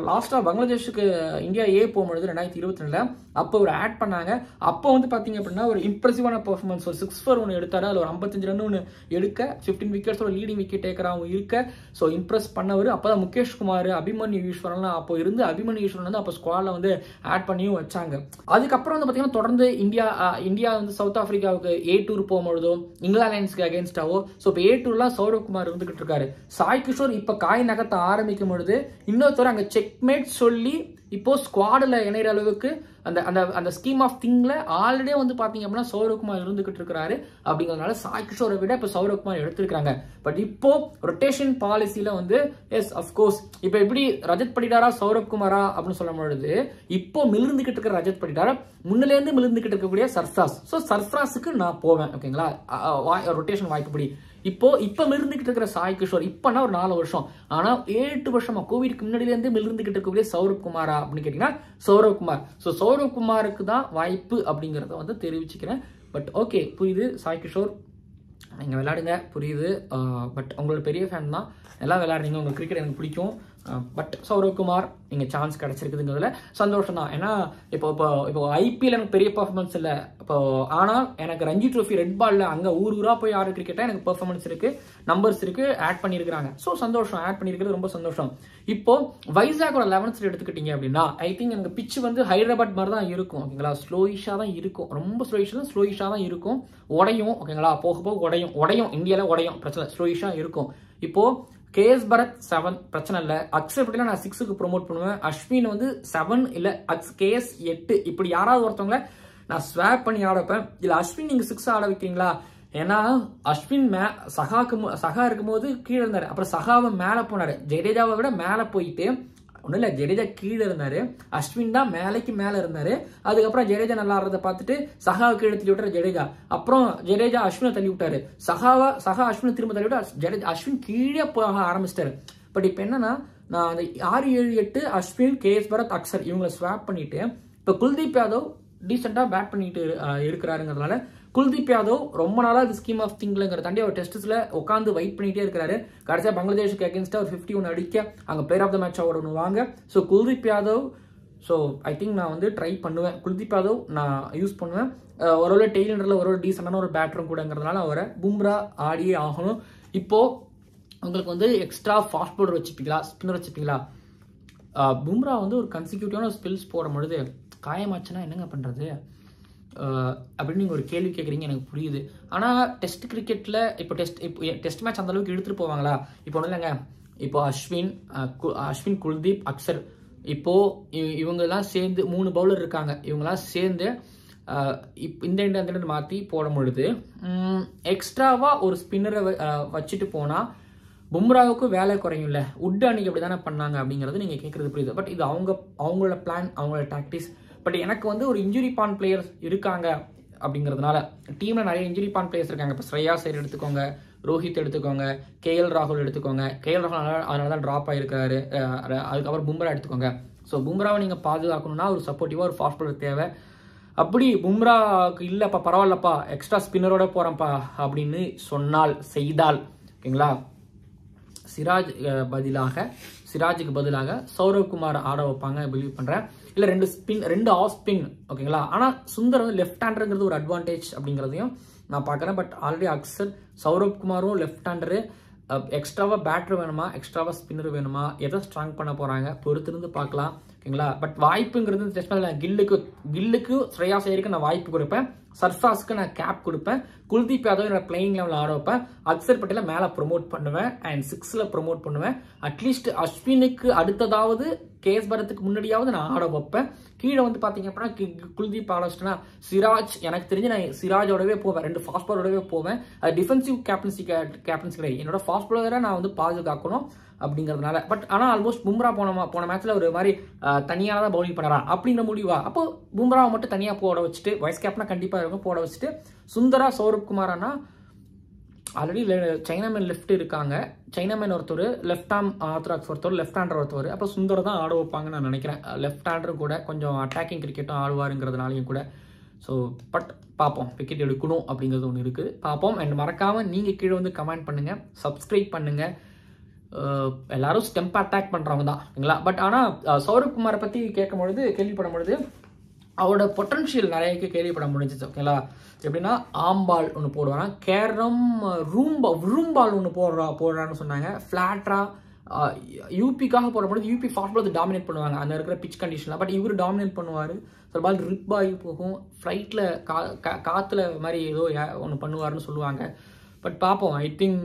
லாஸ்ட்டாக பங்களாதேஷுக்கு இந்தியா போகும்பொழுது 2022 அப்போ ஒரு ஆட் பண்ணாங்க. அப்போ வந்து பார்த்தீங்க அப்படின்னா ஒரு இம்ப்ரெசிவான பெர்ஃபார்மன்ஸ், ஒரு 6 ஒன்று எடுத்தாரு. அதில் ஒரு 55 ரன் ஒன்று எடுக்க 15 விக்கெட்ஸோட லீடிங் விக்கெட் டேக்கராக இருக்க ஸோ இம்ப்ரெஸ் பண்ணவர். அப்போ தான் முகேஷ் குமார், அபிமன்யு ஈஸ்வரன்லாம் அப்போ இருந்து அபிமன்யு ஈஸ்வரன் வந்து அப்போ ஸ்குவாடில் வந்து ஆட் பண்ணியும் வச்சாங்க. அதுக்கப்புறம் வந்து பார்த்தீங்கன்னா தொடர்ந்து இந்தியா வந்து சவுத் ஆஃப்ரிக்காவுக்கு A டூர் போகும்பொழுதோ இங்கிலாந்து லைன்ஸ்க்கு அகேன்ஸ்டாவோ ஸோ இப்போ A டூர்லாம் சௌரவ் குமார் இருந்துகிட்டு இருக்காரு. சாய் கிஷோர் இப்போ காய் நகர்த்த ஆரம்பிக்கும் பொழுது இன்னொருத்தர் அங்கே செக்மேட் சொல்லி இப்போ ஸ்குவாடில் இணைகிற அளவுக்கு அந்த அந்த அந்த ஸ்கீம் ஆஃப் திங்ல ஆல்ரெடியே வந்து பார்த்தீங்க அப்படின்னா சௌரவ்குமார் இருந்துகிட்டு இருக்கிறாரு. அப்படிங்கிறதுனால சாய் கிஷோரை விட இப்போ சௌரவ்குமார் எடுத்திருக்காங்க. பட் இப்போ ரொட்டேஷன் பாலிசியில வந்து எஸ் அஃப்கோர்ஸ் இப்போ எப்படி ரஜத் படிடாரா சௌரவ்குமாரா அப்படின்னு சொல்லும் பொழுது இப்போ மிளிர்ந்துகிட்டு இருக்கிற ரஜத் படிடாரா முன்னிலேருந்து மிளிர்ந்துகிட்டு இருக்கக்கூடிய சர்ஃப்ராஸ். ஸோ சர்ஃப்ராஸுக்கு நான் போவேன். ஓகேங்களா, ரொட்டேஷன் வாய்ப்புப்படி இப்போ மிளிர்ந்துகிட்டு இருக்கிற சாய் கிஷோர் இப்போனா ஒரு 4 வருஷம், ஆனா 8 வருஷமா கோவிட்க்கு முன்னாடியிலேருந்து மிளிர்ந்துகிட்டு இருக்கக்கூடிய சௌரவ்குமாரா அப்படின்னு கேட்டீங்கன்னா சௌரவ்குமார். ஸோ சௌரவ்குமாருக்கு தான் வாய்ப்பு அப்படிங்கிறத வந்து தெரிவிச்சுக்கிறேன். பட் ஓகே, புரியுது சாய் கிஷோர் நீங்கள் விளையாடுங்க, புரியுது. பட் உங்களோட பெரிய ஃபேன் தான், எல்லாம் விளையாடுறீங்க, உங்களுக்கு கிரிக்கெட் எனக்கு பிடிக்கும். பட் சௌரவ்குமார் நீங்கள் சான்ஸ் கிடைச்சிருக்குதுங்கிறதுல சந்தோஷம் தான். ஏன்னா இப்போ IPL எனக்கு பெரிய பர்ஃபார்மன்ஸ் இல்லை இப்போ, ஆனால் எனக்கு ரஞ்சி ட்ரோஃபி ரெட் பால்ல அங்கே ஊரா போய் ஆடு கிரிக்கெட்டாக எனக்கு பர்ஃபார்மன்ஸ் இருக்கு, நம்பர்ஸ் இருக்கு, ஆட் பண்ணியிருக்காங்க. ஸோ சந்தோஷம், ஆட் பண்ணியிருக்கிறது ரொம்ப சந்தோஷம். இப்போ வைசாகோட 11th எடுத்துக்கிட்டீங்க அப்படின்னா ஐ திங்க் எனக்கு பிச்சு வந்து ஹைதராபாத் மாதிரி தான் இருக்கும். ஓகேங்களா, ஸ்லோயிஷாக தான் இருக்கும், ரொம்ப ஸ்லோயிஷாக தான் இருக்கும், உடையும். ஓகேங்களா, போக உடையும் இந்தியாவில் உடையும், பிரச்சனை ஸ்லோயிஷாக இருக்கும். இப்போ KS பரத் 7 பிரச்சனை இல்லை, அக்ஷர் பட்டேல நான் 6க்கு ப்ரொமோட் பண்ணுவேன், அஸ்வின் வந்து 7 இல்லை KS 8 இப்படி யாராவது ஒருத்தவங்களை நான் ஸ்வாப் பண்ணி ஆட வைப்பேன். இல்லை அஸ்வின் நீங்கள் 6 ஆட வைக்கிறீங்களா, ஏன்னா அஸ்வின் சகா இருக்கும்போது கீழே இருந்தாரு, அப்புறம் சகாவை மேலே போனாரு, ஜடேஜாவை விட மேலே போயிட்டு ஒன்றும் இல்லை, ஜடேஜா கீழே இருந்தாரு, அஸ்வின் தான் மேலே இருந்தாரு. அதுக்கப்புறம் ஜடேஜா நல்லா ஆடுறதை பார்த்துட்டு சகாவை கீழே தள்ளி விட்டாரு ஜடேஜா, அப்புறம் ஜடேஜா அஸ்வினை தள்ளி விட்டாரு, சகா அஸ்வினை திரும்ப தள்ளி விட்டு அஸ்வின் கீழே போக ஆரம்பிச்சிட்டாரு. பட் இப்போ என்னன்னா நான் அந்த 6, 7, 8 அஸ்வின், KS பரத், அக்ஷர் இவங்களை ஸ்வாப் பண்ணிட்டு இப்போ குல்தீப் யாதவ் டீசெண்டாக பேட் பண்ணிட்டு இருக்கிறாருங்கிறதுனால குல்தீப் யாதவ் ரொம்ப நாளாக அது ஸ்கீம் ஆஃப் திங்லங்கிற தாண்டி அவர் டெஸ்ட்ஸில் உட்காந்து வெயிட் பண்ணிட்டே இருக்கிறாரு. கடைசியாக பங்களாதேஷுக்கு அகேன்ஸ்டாக ஒரு 51 அடிக்க அங்கே player of the match award ஒன்று வாங்க. So Kuldeep Yadav, so I think நான் வந்து ட்ரை பண்ணுவேன், குல்தீப் யாதவ் நான் யூஸ் பண்ணுவேன். ஒரு டெய்லண்டரில் ஒரு டீசெண்டான ஒரு பேட்டரும் கூடங்கிறதுனால அவரை பும்ரா ஆடியே ஆகணும். இப்போ உங்களுக்கு வந்து எக்ஸ்ட்ரா ஃபாஸ்ட் பவுலர் வச்சுப்பீங்களா, ஸ்பின்னர் வச்சுப்பீங்களா? பும்ரா வந்து ஒரு கன்சிக்யூட்டிவான ஸ்பில்ஸ் போடும் பொழுது காயமாச்சுன்னா என்னங்க பண்ணுறது அப்படின்னு நீங்கள் ஒரு கேள்வி கேட்குறீங்க, எனக்கு புரியுது. ஆனால் டெஸ்ட் கிரிக்கெட்டில் இப்போ டெஸ்ட் மேட்ச் அந்த அளவுக்கு எடுத்துகிட்டு போவாங்களா? இப்போ ஒன்றும் இல்லைங்க, இப்போ அஸ்வின், குல்தீப், அக்ஷர் இப்போது இவங்கெல்லாம் சேர்ந்து 3 பவுலர் இருக்காங்க, இவங்கெல்லாம் சேர்ந்து இந்த மாற்றி போடும் பொழுது எக்ஸ்ட்ராவாக ஒரு ஸ்பின்னரை வச்சுட்டு போனால் பும்ராவுக்கு வேலை குறையும்ல. உட் அன்னைக்கு அப்படி தானே பண்ணாங்க அப்படிங்கிறது நீங்கள் கேட்குறது புரியுது. பட் இது அவங்களோட பிளான், அவங்களோட டாக்டிக்ஸ். பட் எனக்கு வந்து ஒரு இன்ஜுரி பான் பிளேயர்ஸ் இருக்காங்க அப்படிங்கிறதுனால டீமில் நிறைய இன்ஜுரி பான் பிளேயர்ஸ் இருக்காங்க. இப்போ ஸ்ரேயா சைர் எடுத்துக்கோங்க, ரோஹித் எடுத்துக்கோங்க, KL ராகுல் எடுத்துக்கோங்க. KL ராகுல் அதனால தான் ட்ராப் ஆகிருக்காரு. அதுக்கப்புறம் பும்ரா எடுத்துக்கோங்க. ஸோ பும்ராவை நீங்கள் பாதுகாக்கணும்னா ஒரு சப்போர்ட்டிவாக ஒரு ஃபாஸ்ட் பவுலர் தேவை. அப்படி பும்ராவுக்கு இல்லைப்பா பரவாயில்லப்பா எக்ஸ்ட்ரா ஸ்பின்னரோட போகிறேன்ப்பா அப்படின்னு செய்தால் ஓகேங்களா, சிராஜுக்கு பதிலாக சௌரவ்குமார் ஆட வைப்பாங்க பிலீவ் பண்ணுறேன். இல்லை 2 ஆஃப் ஸ்பின் ஓகேங்களா. ஆனால் சுந்தர் வந்து லெஃப்ட் ஹேண்டருங்கிறது ஒரு அட்வான்டேஜ் அப்படிங்கிறதையும் நான் பார்க்குறேன். பட் ஆல்ரெடி அக்ஷர், சௌரவ்குமாரும் லெஃப்ட் ஹேண்டரு, எக்ஸ்ட்ராவாக பேட்டர் வேணுமா, எக்ஸ்ட்ராவாக ஸ்பின்னர் வேணுமா, எதை ஸ்ட்ராங் பண்ண போகிறாங்க பொறுத்திருந்து பார்க்கலாம் ஓகேங்களா. பட் வாய்ப்புங்கிறது டெஸ்ட் கில்லுக்கு ஸ்ரேயா சையருக்கு நான் வாய்ப்பு கொடுப்பேன், சர்ஃபாஸ்க்கு நான் கேப் கொடுப்பேன், குல்தீப் யாதவ் என்னோட பிளேயிங் லெவலில் ஆட வைப்பேன், அக்ஷர் பட்டேலை மேலே ப்ரொமோட் பண்ணுவேன் அண்ட் 6ல் ப்ரொமோட் பண்ணுவேன். அட்லீஸ்ட் அஸ்வினுக்கு அடுத்ததாவது KS பரத்துக்கு முன்னாடியாவது நான் ஆட வைப்பேன். கீழே வந்து பார்த்தீங்க அப்படின்னா குல்தீப் ஆட வச்சுட்டேன்னா சிராஜ், எனக்கு தெரிஞ்சு நான் சிராஜோடவே போவேன், 2 ஃபாஸ்ட் பவுலரோடவே போவேன். அது டிஃபென்சிவ் கேப்டன்சி கிடையாது, என்னோட ஃபாஸ்ட் பவுலரை நான் வந்து பாதுகாக்கணும் அப்படிங்கிறதுனால. பட் ஆனால் ஆல்மோஸ்ட் பும்ரா போன மேட்ச்ல ஒரு மாதிரி தனியாக தான் பவுலிங் பண்ணறான் அப்படிங்கிற முடிவா, அப்போ பும்ராவை மட்டும் தனியாக போட வச்சுட்டு வைஸ் கேப்டனா கண்டிப்பாக இருக்கும் போட வச்சுட்டு சுந்தரா சௌரவ்குமாரானா ஆல்ரெடி சைனாமேன் லெஃப்ட் இருக்காங்க, சைனாமேன் ஒருத்தர், லெஃப்ட் ஆர்ம் ஆர்த்தடாக்ஸ் ஒருத்தர், லெஃப்ட் ஹேண்டர் ஒருத்தர், அப்போ சுந்தர் தான் ஆட வைப்பாங்கன்னு நான் நினைக்கிறேன். லெஃப்ட் ஹேண்டரும் கூட கொஞ்சம் அட்டாக்கிங் கிரிக்கெட்டும் ஆடுவாருங்கிறதுனாலையும் கூட. ஸோ பட் பார்ப்போம், விக்கெட் எடுக்கணும் அப்படிங்கிறது ஒன்று இருக்குது, பார்ப்போம். அண்ட் மறக்காமல் நீங்கள் கீழே வந்து கமெண்ட் பண்ணுங்கள், சப்ஸ்கிரைப் பண்ணுங்கள், எல்லாரும் ஸ்டெம்ப் அட்டாக் பண்ணுறவங்க தான் ஓகேங்களா. பட் ஆனால் சௌரவ் குமாரை பற்றி கேள்விப்படும் பொழுது அவரோட பொட்டன்ஷியல் நிறைய கேள்விப்பட முடிஞ்சிச்சு ஓகேங்களா. எப்படின்னா ஆம்பால் ஒன்று போடுவாங்க, கேரம் விரும்பால் ஒன்று போடுறான்னு சொன்னாங்க. ஃப்ளாட்டாக யூபிக்காக போடும்பொழுது யூபி ஃபாஸ்ட் பால் டாமினேட் பண்ணுவாங்க அந்த இருக்கிற பிச் கண்டிஷனில். பட் இவர் டாமினேட் பண்ணுவார். சில பால் ரிப் ஆகி போகும், ஃப்ளைட்டில் காற்றுல மாதிரி ஏதோ ஒன்று பண்ணுவார்னு சொல்லுவாங்க. பட் பார்ப்போம். ஐ திங்க்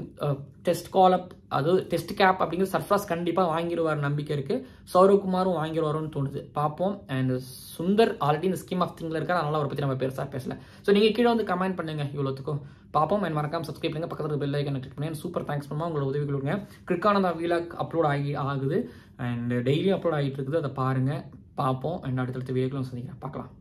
டெஸ்ட் கால் அப், அது டெஸ்ட் கேப் அப்படிங்கிற சர்ஃப்ராஸ் கண்டிப்பாக வாங்கிடுவார் நம்பிக்கை இருக்குது. சௌரவ் குமாரும் வாங்கிடுவாருன்னு தோணுது, பார்ப்போம். அண்ட் சுந்தர் ஆல்ரெடி இந்த ஸ்கீம் ஆஃப் திங்கில் இருக்கார், அதனால் அவரை பற்றி நம்ம பெருசாக பேசல. ஸோ நீங்கள் கீழே வந்து கமெண்ட் பண்ணுங்கள் இவ்வளோத்துக்கும். பார்ப்போம். அண்ட் மறக்காம சப்ஸ்கிரைப் பண்ணுங்கள், பக்கத்தில் பெல் ஐக்கன் கிளிக் பண்ணுங்கள். சூப்பர் தேங்க்ஸ் பண்ணுமா உங்களோட உதவி கொடுங்க. கிரிக்கானந்தா வீலாக் அப்லோட் ஆகுது அண்ட் டெய்லியும் அப்லோட் ஆகிட்டு இருக்குது, அதை பாருங்கள், பார்ப்போம். அண்ட் அடுத்தடுத்த வீடியோக்களும் சந்திக்கிறேன், பார்க்கலாம்.